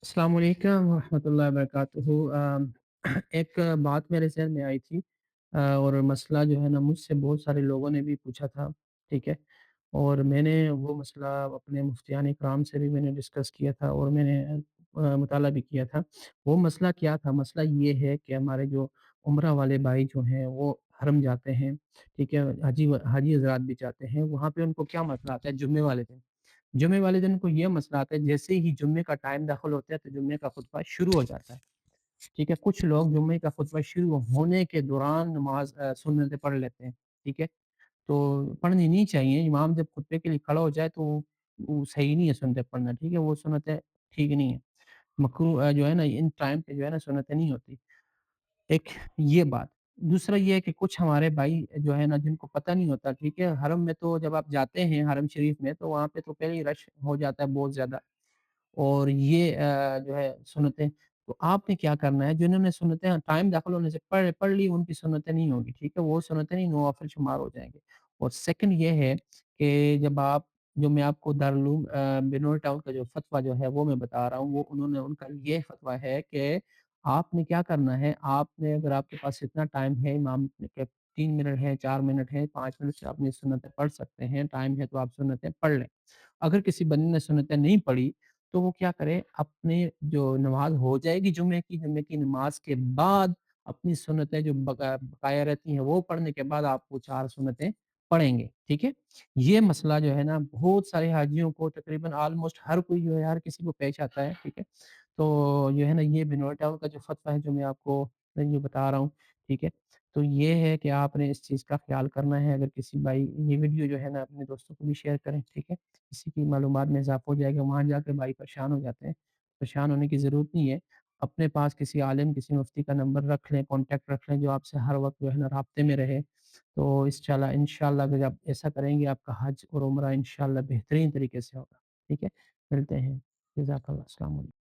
अस्सलाम वालेकुम रहमतुल्लाहि व बरकातुहू। एक बात मेरे ज़हन में आई थी, और मसला जो है ना मुझसे बहुत सारे लोगों ने भी पूछा था, ठीक है? और मैंने वो मसला अपने मुफ्तियान इकराम से भी मैंने डिस्कस किया था, और मैंने मुताला भी किया था। वो मसला क्या था? मसला ये है कि हमारे जो उम्रा वाले भाई जो हैं वो हरम जाते हैं, ठीक है? हाजी हज़रात भी जाते हैं, वहाँ पे उनको क्या मसला आता है जुम्मे वाले दिन। जुम्मे वाले दिन को ये मसला आता है, जैसे ही जुम्मे का टाइम दाखिल होता है तो जुम्मे का खुतबा शुरू हो जाता है, ठीक है? कुछ लोग जुम्मे का खुतबा शुरू होने के दौरान नमाज़ सुन्नतें पढ़ लेते हैं, ठीक है? तो पढ़नी नहीं चाहिए, इमाम जब खुतबे के लिए खड़ा हो जाए तो वो सही नहीं है सुन्नतें पढ़ना, ठीक है? वो सुन्नतें ठीक नहीं है। जो है ना इन टाइम पे जो है ना सुन्नतें नहीं होती। एक ये बात। दूसरा ये है कि कुछ हमारे भाई जो है ना जिनको पता नहीं होता, ठीक है? हरम में तो जब आप जाते हैं हरम शरीफ में तो वहाँ पे तो पहले ही रश हो जाता है बहुत ज़्यादा। और ये जो है सुन्नतें, तो आपने क्या करना है, जिन्होंने सुन्नतें टाइम दाखिल होने से पढ़ पढ़ ली उनकी सुन्नतें नहीं होगी, ठीक है? वो सुन्नतें नहीं नवाफ़िल शुमार हो जाएँगे। और सेकंड ये है कि जब आप जो मैं आपको दारुल उलूम बिनोर टाउन का जो फ़तवा जो है वो मैं बता रहा हूँ, वो उन्होंने उनका ये फ़तवा है कि आपने क्या करना है, आपने अगर आपके पास इतना टाइम है, इमाम के 3 मिनट है, 4 मिनट है, 5 मिनट से अपनी सुन्नतें पढ़ सकते हैं, टाइम है तो आप सुन्नतें पढ़ लें। अगर किसी बंदे ने सुन्नतें नहीं पढ़ी तो वो क्या करे, अपने जो नमाज़ हो जाएगी जुम्मे की नमाज़ के बाद अपनी सुन्नतें जो बकाया रहती हैं वो पढ़ने के बाद आप वो 4 सुन्नतें पढ़ेंगे, ठीक है? ये मसला जो है ना बहुत सारे हाजियों को तकरीबन ऑलमोस्ट हर कोई जो है हर किसी को पेश आता है, ठीक है? तो जो है ना ये बिनोर टाउन का जो फ़तवा है जो मैं ये बता रहा हूँ, ठीक है? तो ये है कि आपने इस चीज़ का ख़्याल करना है, अगर किसी भाई ये वीडियो जो है ना अपने दोस्तों को भी शेयर करें, ठीक है? किसी की मालूमात में इज़ाफ़ा हो जाएगा, वहाँ जाके भाई परेशान हो जाते हैं। परेशान होने की ज़रूरत नहीं है। अपने पास किसी आलिम, किसी मुफ्ती का नंबर रख लें, कॉन्टैक्ट रख लें, जो आपसे हर वक़्त जो है ना राब्ते में रहे। तो इंशाअल्लाह अगर आप ऐसा करेंगे, आपका हज और उम्रा इंशाअल्लाह बेहतरीन तरीके से होगा। ठीक है? मिलते हैं। जज़ाकल्लाह। अस्सलाम वालेकुम।